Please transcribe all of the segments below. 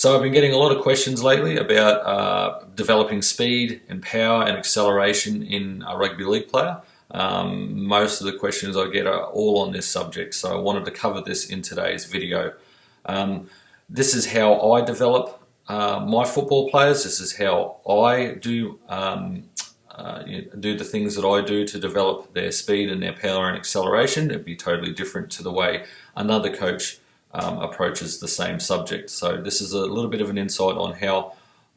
So I've been getting a lot of questions lately about developing speed and power and acceleration in a rugby league player. Most of the questions I get are all on this subject, so I wanted to cover this in today's video. This is how I develop my football players. This is how I do the things that I do to develop their speed and their power and acceleration. It'd be totally different to the way another coach approaches the same subject. So this is a little bit of an insight on how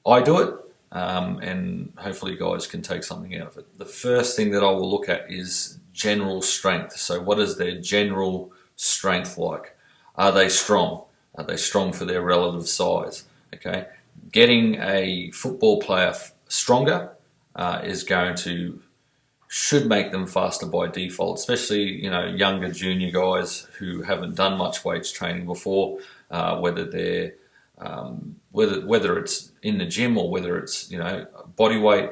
I do it, and hopefully you guys can take something out of it. The first thing that I will look at is general strength. So what is their general strength like? Are they strong? Are they strong for their relative size? Okay, getting a football player stronger should make them faster by default, especially younger junior guys who haven't done much weights training before, whether it's in the gym or whether it's body weight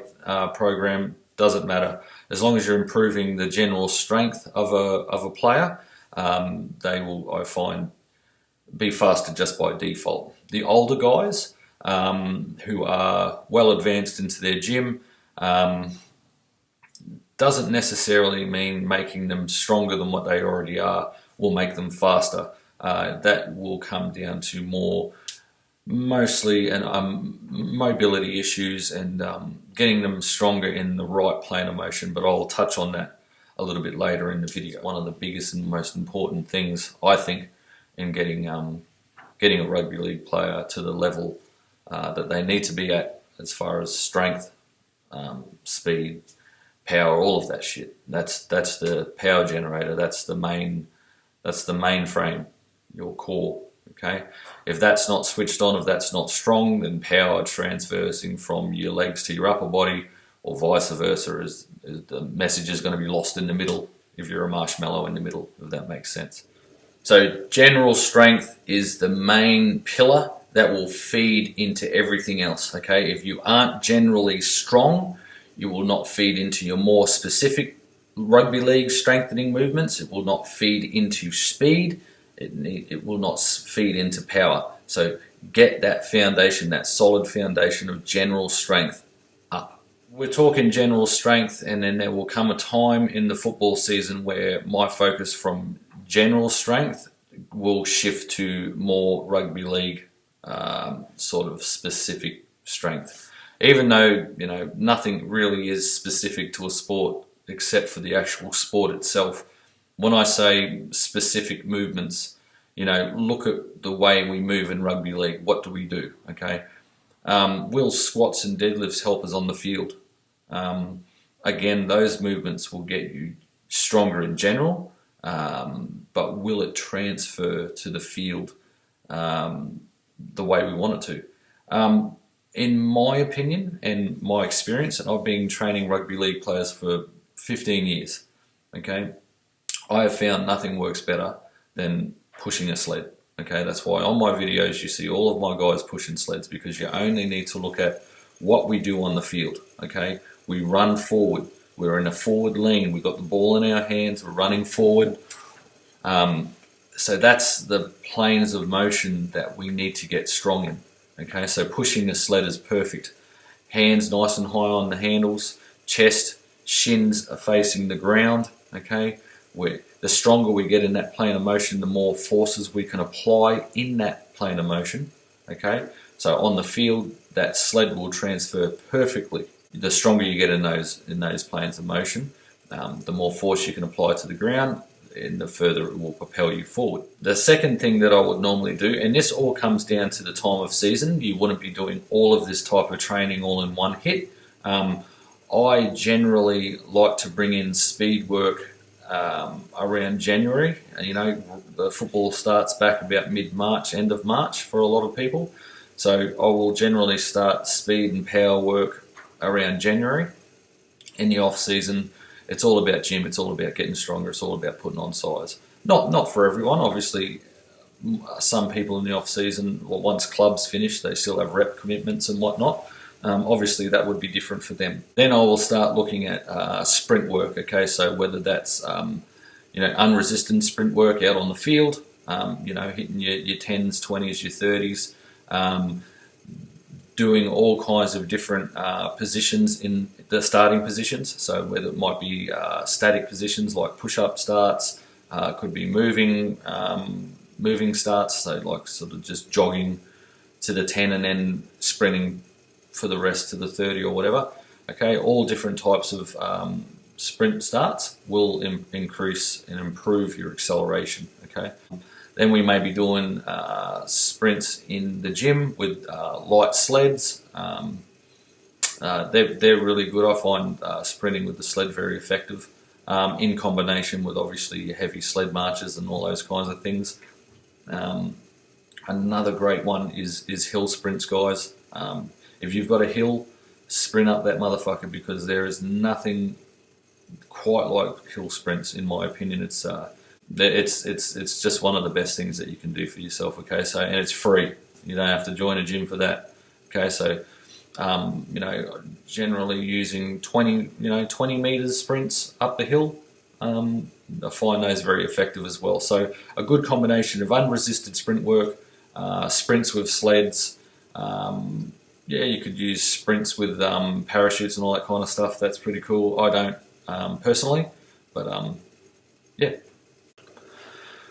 program, doesn't matter. As long as you're improving the general strength of a player, they will, I find, be faster just by default. The older guys who are well advanced into their gym, doesn't necessarily mean making them stronger than what they already are will make them faster. That will come down to mostly mobility issues and getting them stronger in the right plane of motion, but I'll touch on that a little bit later in the video. One of the biggest and most important things, I think, in getting a rugby league player to the level that they need to be at as far as strength, speed, power, all of that shit. That's the power generator. That's the mainframe, your core. Okay, if that's not switched on, if that's not strong, then power transversing from your legs to your upper body, or vice versa, is the message is going to be lost in the middle if you're a marshmallow in the middle, if that makes sense. So general strength is the main pillar that will feed into everything else. Okay, if you aren't generally strong, you will not feed into your more specific rugby league strengthening movements. It will not feed into speed. It will not feed into power. So get that foundation, that solid foundation of general strength up. We're talking general strength, and then there will come a time in the football season where my focus from general strength will shift to more rugby league sort of specific strength. Even though nothing really is specific to a sport except for the actual sport itself. When I say specific movements, look at the way we move in rugby league. What do we do? Okay, will squats and deadlifts help us on the field? Again, those movements will get you stronger in general, but will it transfer to the field the way we want it to? In my opinion and my experience, and I've been training rugby league players for 15 years, okay, I have found nothing works better than pushing a sled. Okay, that's why on my videos you see all of my guys pushing sleds, because you only need to look at what we do on the field. Okay, we run forward. We're in a forward lean. We've got the ball in our hands. We're running forward. So that's the planes of motion that we need to get strong in. Okay, so pushing the sled is perfect. Hands nice and high on the handles, chest, shins are facing the ground. Okay, the stronger we get in that plane of motion, the more forces we can apply in that plane of motion. Okay, so on the field, that sled will transfer perfectly. The stronger you get in those planes of motion, the more force you can apply to the ground, and the further it will propel you forward. The second thing that I would normally do, and this all comes down to the time of season, you wouldn't be doing all of this type of training all in one hit. I generally like to bring in speed work around January. The football starts back about mid-March, end of March for a lot of people. So I will generally start speed and power work around January. In the off-season, it's all about gym, it's all about getting stronger, it's all about putting on size. Not for everyone, obviously. Some people in the off-season, once clubs finish, they still have rep commitments and whatnot. Obviously that would be different for them. Then I will start looking at sprint work, okay? So whether that's unresisted sprint work out on the field, hitting your 10s, 20s, your 30s, Doing all kinds of different positions in the starting positions. So whether it might be static positions like push-up starts, could be moving starts, so like sort of just jogging to the 10 and then sprinting for the rest to the 30 or whatever. Okay, all different types of sprint starts will increase and improve your acceleration. Okay. Then we may be doing sprints in the gym with light sleds. They're really good. I find sprinting with the sled very effective, in combination with obviously heavy sled marches and all those kinds of things. Another great one is hill sprints, guys. If you've got a hill, sprint up that motherfucker, because there is nothing quite like hill sprints, in my opinion. It's just one of the best things that you can do for yourself. Okay, so, and it's free. You don't have to join a gym for that. Okay, so generally using 20 meters sprints up the hill. I find those very effective as well. So a good combination of unresisted sprint work, sprints with sleds. You could use sprints with parachutes and all that kind of stuff. That's pretty cool. I don't personally, but yeah.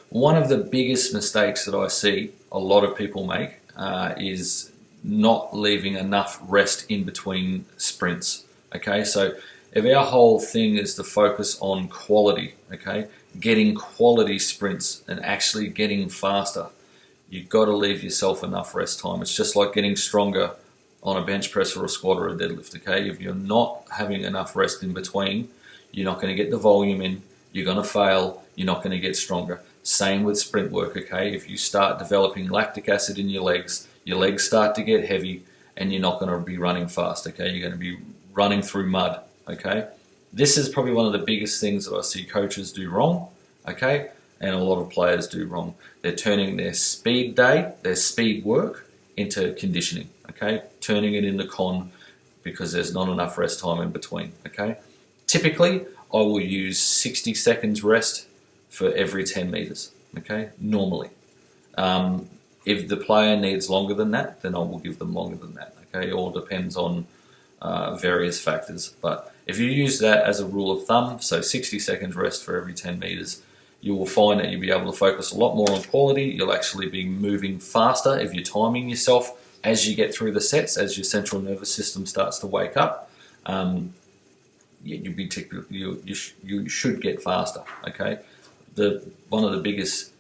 One of the biggest mistakes that I see a lot of people make is not leaving enough rest in between sprints. Okay, so if our whole thing is to focus on quality, okay, getting quality sprints and actually getting faster, you've got to leave yourself enough rest time. It's just like getting stronger on a bench press or a squat or a deadlift. Okay, if you're not having enough rest in between, you're not going to get the volume in, you're going to fail, you're not going to get stronger. Same with sprint work. Okay, if you start developing lactic acid in your legs start to get heavy, and you're not going to be running fast. Okay, you're going to be running through mud. Okay, this is probably one of the biggest things that I see coaches do wrong. Okay, and a lot of players do wrong. They're turning their speed day, their speed work, into conditioning. Okay, turning it into con because there's not enough rest time in between. Okay, typically I will use 60 seconds rest for every 10 meters. Okay, normally. If the player needs longer than that, then I will give them longer than that. Okay, it all depends on various factors. But if you use that as a rule of thumb, so 60 seconds rest for every 10 meters, you will find that you'll be able to focus a lot more on quality. You'll actually be moving faster if you're timing yourself as you get through the sets, as your central nervous system starts to wake up. You should get faster. Okay, one of the biggest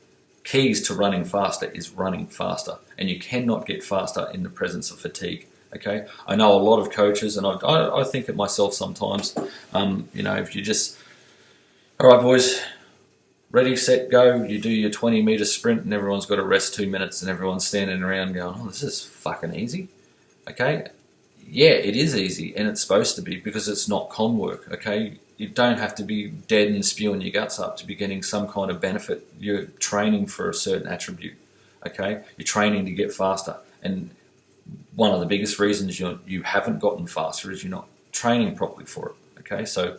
keys to running faster is running faster, and you cannot get faster in the presence of fatigue. Okay, I know a lot of coaches, and I think it myself sometimes. If you just, all right, boys, ready, set, go. You do your 20-meter sprint, and everyone's got to rest 2 minutes, and everyone's standing around going, "Oh, this is fucking easy." Okay, yeah, it is easy, and it's supposed to be, because it's not con work. Okay, you don't have to be dead and spewing your guts up to be getting some kind of benefit. You're training for a certain attribute. Okay, you're training to get faster, and one of the biggest reasons you haven't gotten faster is you're not training properly for it. Okay, so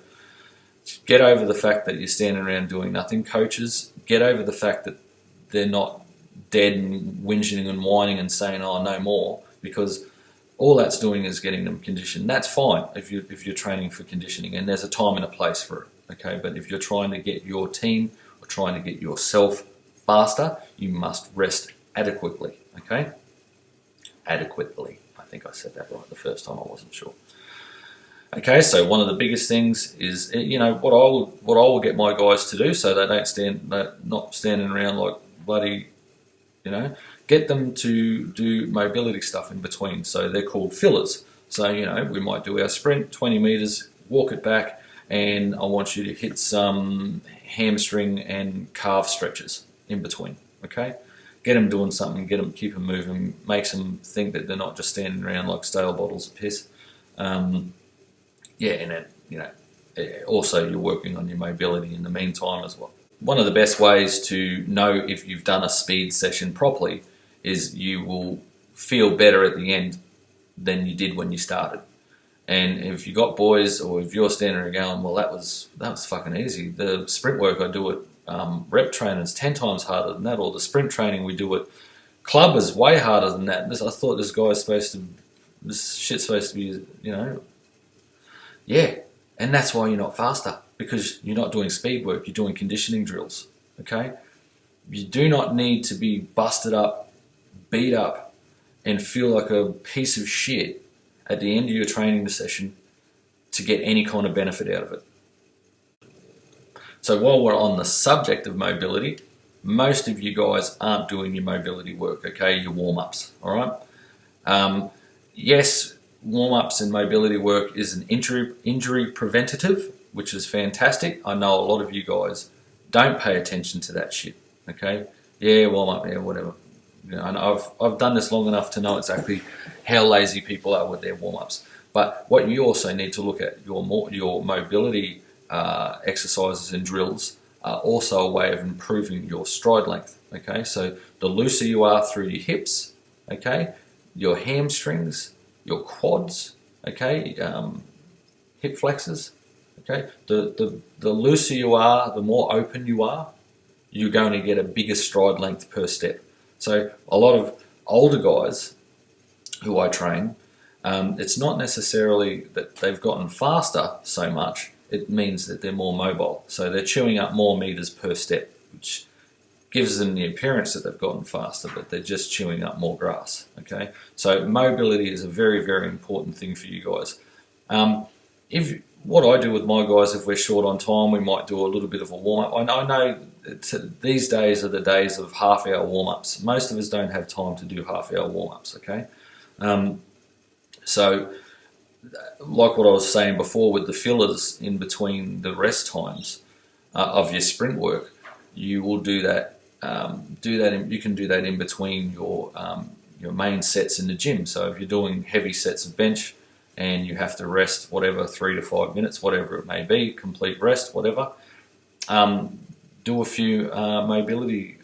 get over the fact that you're standing around doing nothing. Coaches, get over the fact that they're not dead and whinging and whining and saying, "Oh, no more," because all that's doing is getting them conditioned. That's fine if you're training for conditioning, and there's a time and a place for it. Okay, but if you're trying to get your team or trying to get yourself faster, you must rest adequately. Okay, adequately. I think I said that right the first time. I wasn't sure. Okay, so one of the biggest things is, what I will get my guys to do, so they're not standing around like bloody, get them to do mobility stuff in between. So they're called fillers. So, we might do our sprint, 20 meters, walk it back, and I want you to hit some hamstring and calf stretches in between. Okay, get them doing something, keep them moving, makes them think that they're not just standing around like stale bottles of piss. And then, also you're working on your mobility in the meantime as well. One of the best ways to know if you've done a speed session properly is you will feel better at the end than you did when you started. And if you got boys, or if you're standing there going, "Well, that was fucking easy. The sprint work I do at rep training is 10 times harder than that," or the sprint training we do at Club is way harder than that. I thought this shit's supposed to be, yeah. And that's why you're not faster, because you're not doing speed work, you're doing conditioning drills, okay? You do not need to be busted up, beat up, and feel like a piece of shit at the end of your training session to get any kind of benefit out of it. So while we're on the subject of mobility, most of you guys aren't doing your mobility work, okay? Your warm-ups, all right? Yes, warm-ups and mobility work is an injury preventative, which is fantastic. I know a lot of you guys don't pay attention to that shit, okay? Yeah, warm-up, yeah, whatever. And I've done this long enough to know exactly how lazy people are with their warm-ups. But what you also need to look at, your mobility exercises and drills are also a way of improving your stride length, okay? So the looser you are through your hips, okay, your hamstrings, your quads, okay, hip flexors, okay, the looser you are, the more open you are, you're going to get a bigger stride length per step. So a lot of older guys who I train, it's not necessarily that they've gotten faster so much, it means that they're more mobile. So they're chewing up more meters per step, which gives them the appearance that they've gotten faster, but they're just chewing up more grass, okay? So mobility is a very, very important thing for you guys. What I do with my guys, if we're short on time, we might do a little bit of a warm-up. I know these days are the days of half-hour warm-ups. Most of us don't have time to do half-hour warm-ups, okay? So, like what I was saying before with the fillers in between the rest times of your sprint work, you will do that. You can do that in between your main sets in the gym. So if you're doing heavy sets of bench and you have to rest whatever 3 to 5 minutes, whatever it may be, complete rest, whatever, do a few mobility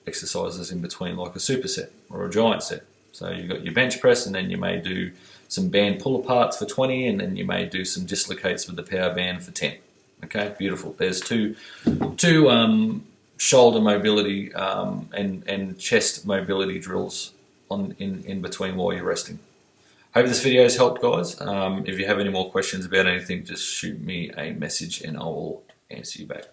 exercises in between, like a superset or a giant set. So you've got your bench press, and then you may do some band pull-aparts for 20, and then you may do some dislocates with the power band for 10. Okay, beautiful. There's two shoulder mobility and chest mobility drills in between while you're resting. Hope this video has helped, guys. If you have any more questions about anything, just shoot me a message and I will answer you back.